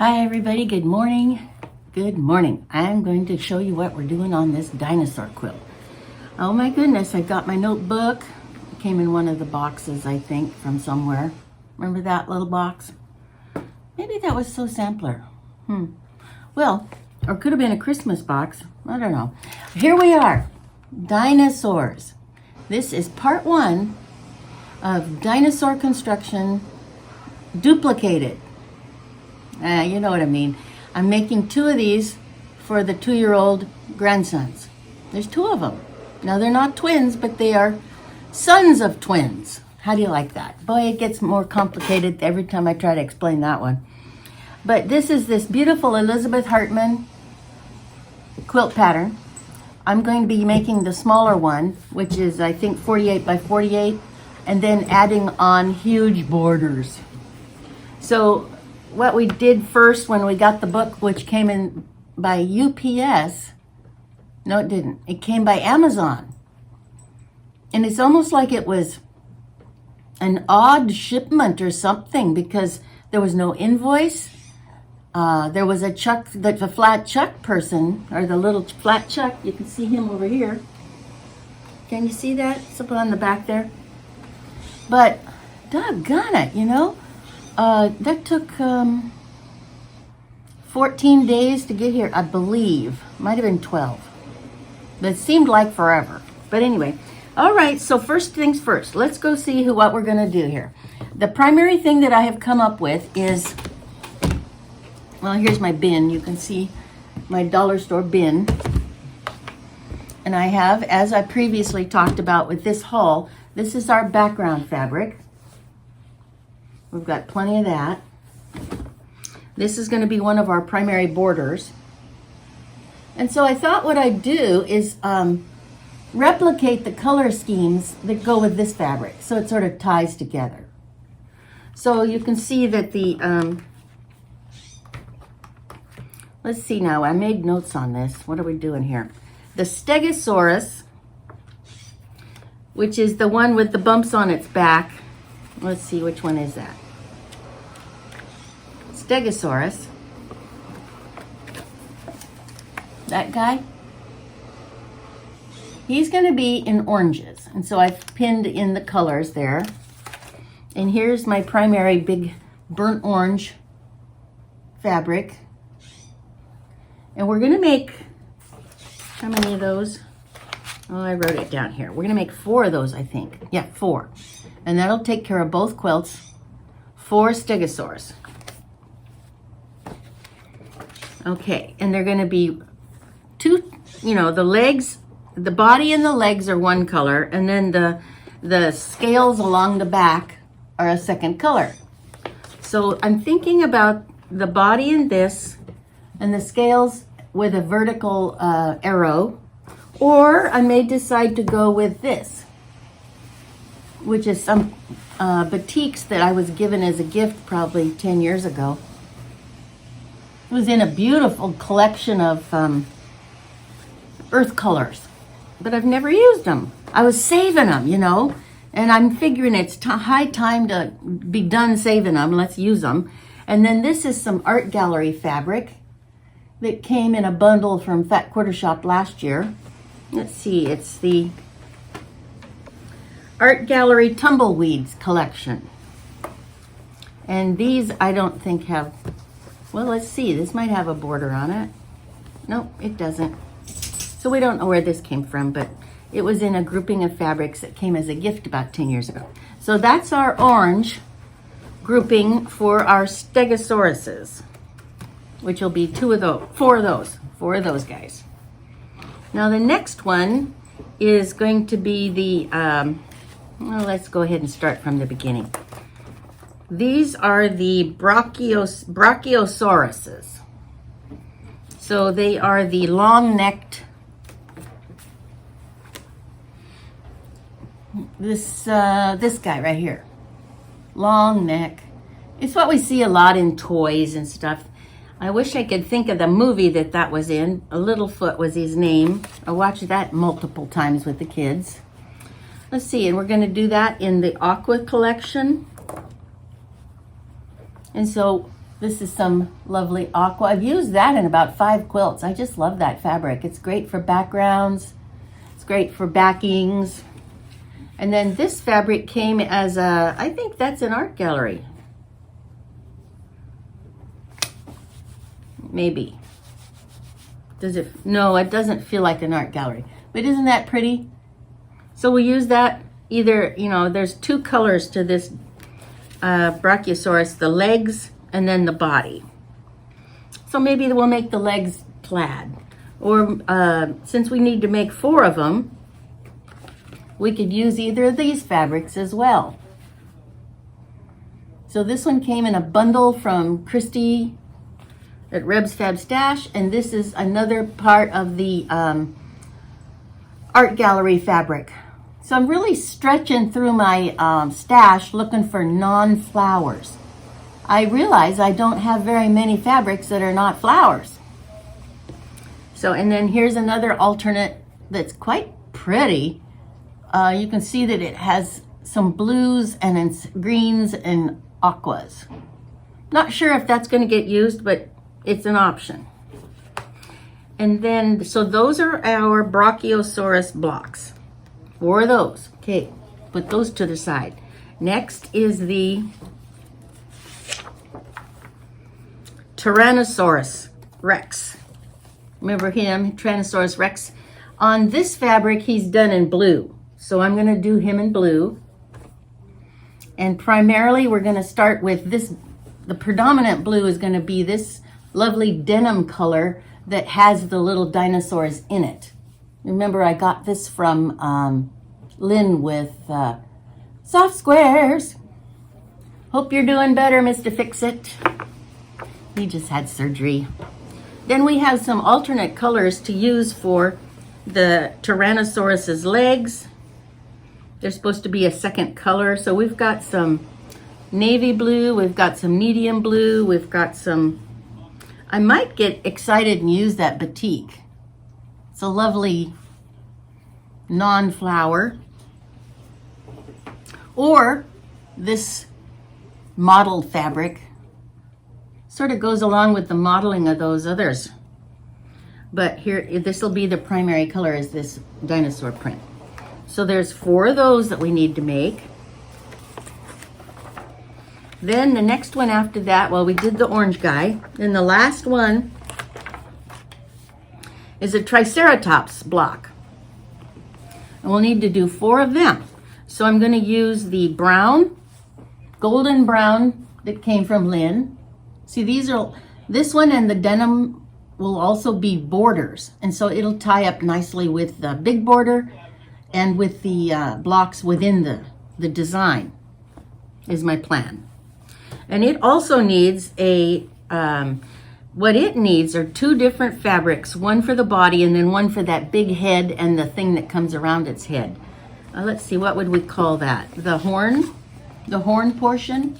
Hi everybody, good morning. Good morning. I'm going to show you what we're doing on this dinosaur quilt. Oh my goodness, I got my notebook. It came in one of the boxes, I think, from somewhere. Remember that little box? Maybe that was So Sampler. Well, or could have been a Christmas box. I don't know. Here we are, dinosaurs. This is part one of dinosaur construction duplicated. You know what I mean. I'm making two of these for the 2-year-old grandsons. There's two of them. Now they're not twins, but they are sons of twins. How do you like that? Boy, it gets more complicated every time I try to explain that one. But this is this beautiful Elizabeth Hartman quilt pattern. I'm going to be making the smaller one, which is I think 48 by 48, and then adding on huge borders. So what we did first when we got the book, which came in by UPS, no it didn't, it came by Amazon. And it's almost like it was an odd shipment or something because there was no invoice. There was the flat Chuck person, or the little flat Chuck, you can see him over here. Can you see that? Something on the back there. But doggone it, you know? That took 14 days to get here, I believe. Might have been 12. But it seemed like forever. But anyway, all right, so first things first. Let's go see what we're going to do here. The primary thing that I have come up with is, well, here's my bin. You can see my dollar store bin. And I have, as I previously talked about with this haul, this is our background fabric. We've got plenty of that. This is going to be one of our primary borders. And so I thought what I'd do is replicate the color schemes that go with this fabric, so it sort of ties together. So you can see that the, let's see now, I made notes on this. What are we doing here? The Stegosaurus, which is the one with the bumps on its back. Let's see, which one is that? Stegosaurus. That guy. He's going to be in oranges. And so I've pinned in the colors there. And here's my primary big burnt orange fabric. And we're going to make, how many of those? Oh, I wrote it down here. We're going to make 4 of those, I think. Yeah, 4. And that'll take care of both quilts. 4 Stegosaurus. Okay, and they're going to be 2, you know, the legs, the body and the legs are one color, and then the scales along the back are a second color. So I'm thinking about the body in this, and the scales with a vertical arrow, or I may decide to go with this, which is some batiks that I was given as a gift probably 10 years ago. It was in a beautiful collection of earth colors, but I've never used them. I was saving them, you know, and I'm figuring it's high time to be done saving them. Let's use them. And then this is some art gallery fabric that came in a bundle from Fat Quarter Shop last year. Let's see, it's the Art Gallery Tumbleweeds collection. And these I don't think have, well, let's see, this might have a border on it. Nope, it doesn't. So we don't know where this came from, but it was in a grouping of fabrics that came as a gift about 10 years ago. So that's our orange grouping for our Stegosauruses, which will be 4 of those guys. Now the next one is going to be the, well, let's go ahead and start from the beginning. These are the Brachiosauruses. So they are the long-necked, this guy right here, long neck. It's what we see a lot in toys and stuff. I wish I could think of the movie that was in. A Littlefoot was his name. I watched that multiple times with the kids. Let's see, and we're going to do that in the Aqua collection. And so This is some lovely aqua. I've used that in about 5 quilts. I just love that fabric. It's great for backgrounds. It's great for backings. And then this fabric came as a, I think that's an art gallery. Maybe. Does it? No, it doesn't feel like an art gallery. But isn't that pretty? So we'll use that either, you know, there's 2 colors to this Brachiosaurus, the legs and then the body. So maybe we'll make the legs plaid. Or since we need to make 4 of them, we could use either of these fabrics as well. So this one came in a bundle from Christy at Reb's Fab Stash, and this is another part of the art gallery fabric. So I'm really stretching through my stash looking for non-flowers. I realize I don't have very many fabrics that are not flowers. So, and then here's another alternate that's quite pretty. You can see that it has some blues and then greens and aquas. Not sure if that's going to get used, but it's an option. And then, so those are our Brachiosaurus blocks. 4 of those. Okay, put those to the side. Next is the Tyrannosaurus Rex. Remember him, Tyrannosaurus Rex. On this fabric, he's done in blue. So I'm going to do him in blue. And primarily, we're going to start with this. The predominant blue is going to be this lovely denim color that has the little dinosaurs in it. Remember, I got this from Lynn with Soft Squares. Hope you're doing better, Mr. Fix-It. He just had surgery. Then we have some alternate colors to use for the Tyrannosaurus's legs. There's supposed to be a second color. So we've got some navy blue, we've got some medium blue, we've got some, I might get excited and use that batik. It's a lovely non-flower. Or this mottled fabric. Sort of goes along with the modeling of those others. But here, this will be the primary color is this dinosaur print. So there's 4 of those that we need to make. Then the next one after that, well, we did the orange guy. Then the last one is a Triceratops block. And we'll need to do 4 of them. So I'm going to use the brown, golden brown that came from Lynn. See, these are, this one and the denim will also be borders. And so it'll tie up nicely with the big border and with the blocks within the design is my plan. And it also needs a, what it needs are 2 different fabrics, one for the body and then one for that big head and the thing that comes around its head. Let's see, what would we call that? The horn portion.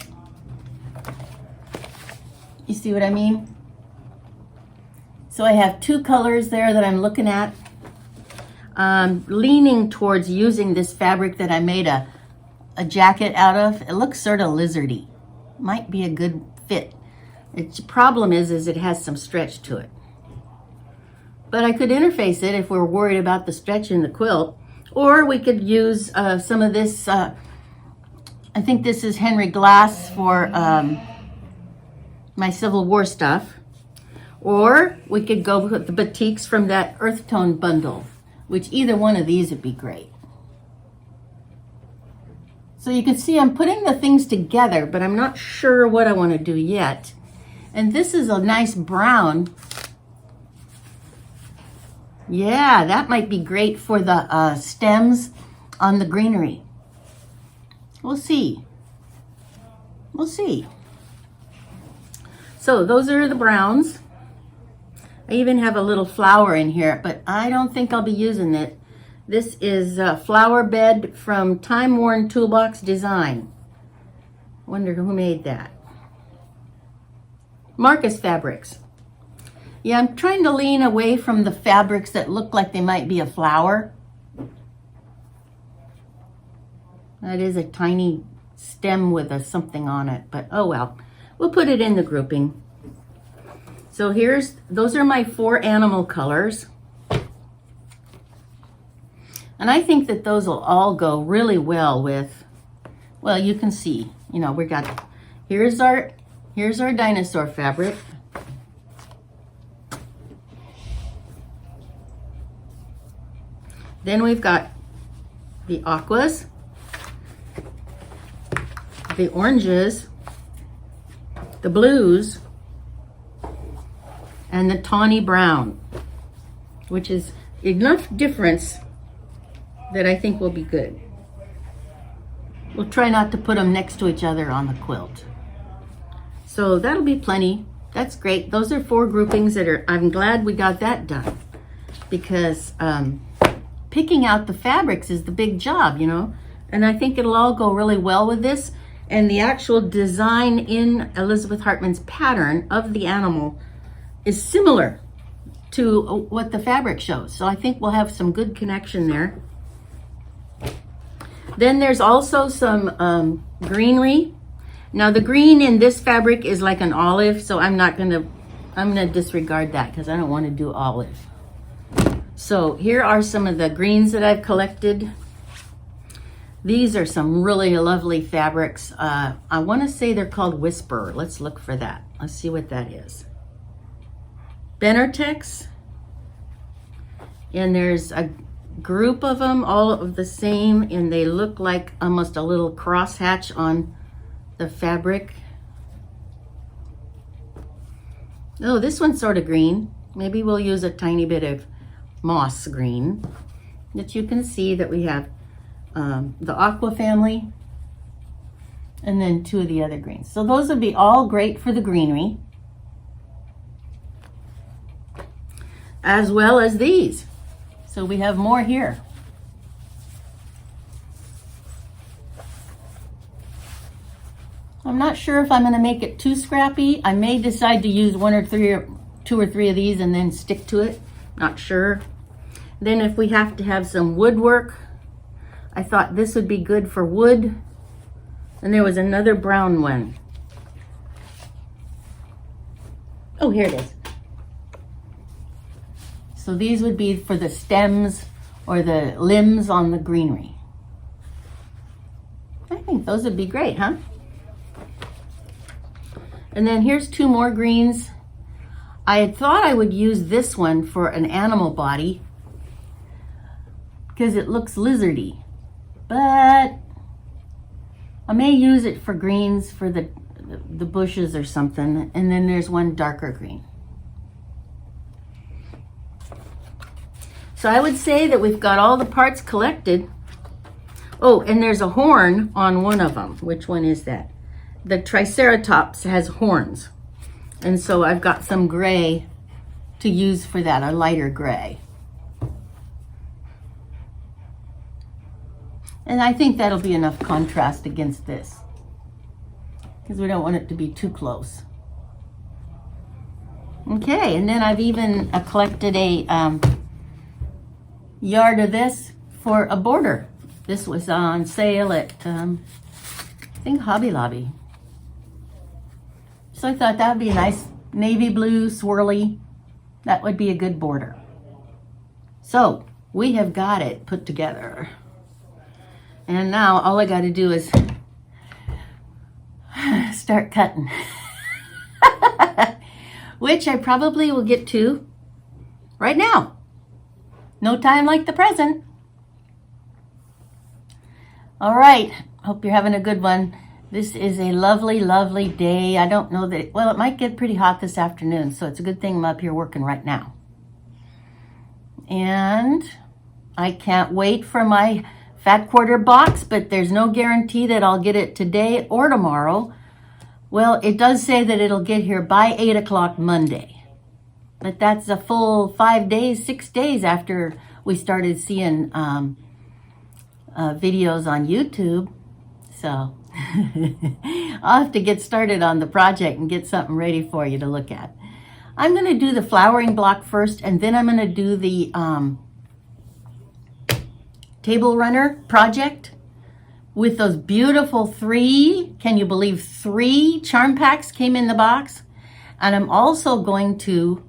You see what I mean? So I have 2 colors there that I'm looking at. Leaning towards using this fabric that I made a jacket out of. It looks sort of lizardy. Might be a good fit. Its problem is it has some stretch to it. But I could interface it if we're worried about the stretch in the quilt. Or we could use some of this, I think this is Henry Glass for my Civil War stuff. Or we could go with the batiks from that earth tone bundle, which either one of these would be great. So you can see I'm putting the things together, but I'm not sure what I want to do yet. And this is a nice brown. Yeah, that might be great for the stems on the greenery. We'll see. We'll see. So those are the browns. I even have a little flower in here, but I don't think I'll be using it. This is a flower bed from Time Worn Toolbox Design. Wonder who made that. Marcus Fabrics. Yeah, I'm trying to lean away from the fabrics that look like they might be a flower. That is a tiny stem with a something on it, but oh well. we'll put it in the grouping. So those are my 4 animal colors. And I think that those will all go really well with, well, you can see, you know, here's our dinosaur fabric. Then we've got the aquas, the oranges, the blues, and the tawny brown, which is enough difference that I think will be good. We'll try not to put them next to each other on the quilt. So that'll be plenty. That's great. Those are 4 groupings I'm glad we got that done, because picking out the fabrics is the big job, you know, and I think it'll all go really well with this. And the actual design in Elizabeth Hartman's pattern of the animal is similar to what the fabric shows. So I think we'll have some good connection there. Then there's also some greenery. Now the green in this fabric is like an olive, so I'm gonna disregard that because I don't want to do olive. So here are some of the greens that I've collected. These are some really lovely fabrics. I want to say they're called Whisper. Let's look for that. Let's see what that is. Benertex. And there's a group of them, all of the same, and they look like almost a little crosshatch on the fabric. Oh, this one's sort of green. Maybe we'll use a tiny bit of moss green. That you can see that we have the aqua family and then 2 of the other greens. So those would be all great for the greenery, as well as these. So we have more here. I'm not sure if I'm going to make it too scrappy. I may decide to use 2 or 3 of these and then stick to it. Not sure. Then if we have to have some woodwork, I thought this would be good for wood. And there was another brown one. Oh, here it is. So these would be for the stems or the limbs on the greenery. I think those would be great, huh? And then here's 2 more greens. I had thought I would use this one for an animal body because it looks lizardy, but I may use it for greens for the bushes or something. And then there's one darker green. So I would say that we've got all the parts collected. Oh, and there's a horn on one of them. Which one is that? The Triceratops has horns. And so I've got some gray to use for that, a lighter gray. And I think that'll be enough contrast against this, because we don't want it to be too close. Okay, and then I've even collected a yard of this for a border. This was on sale at, I think, Hobby Lobby. So I thought that would be a nice navy blue swirly. That would be a good border. So we have got it put together. And now all I got to do is start cutting. Which I probably will get to right now. No time like the present. All right, hope you're having a good one. This is a lovely, lovely day. I don't know that, well, it might get pretty hot this afternoon, so it's a good thing I'm up here working right now. And I can't wait for my fat quarter box, but there's no guarantee that I'll get it today or tomorrow. Well, it does say that it'll get here by 8 o'clock Monday. But that's a full 5 days, 6 days after we started seeing videos on YouTube. So I'll have to get started on the project and get something ready for you to look at. I'm going to do the flowering block first, and then I'm going to do the table runner project, with those beautiful can you believe 3 charm packs came in the box? And I'm also going to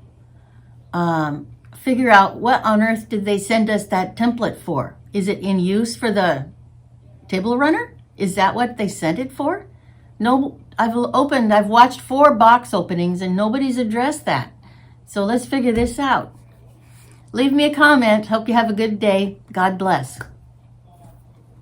figure out what on earth did they send us that template for? Is it in use for the table runner? Is that what they sent it for? No, I've watched 4 box openings and nobody's addressed that. So let's figure this out. Leave me a comment. Hope you have a good day. God bless.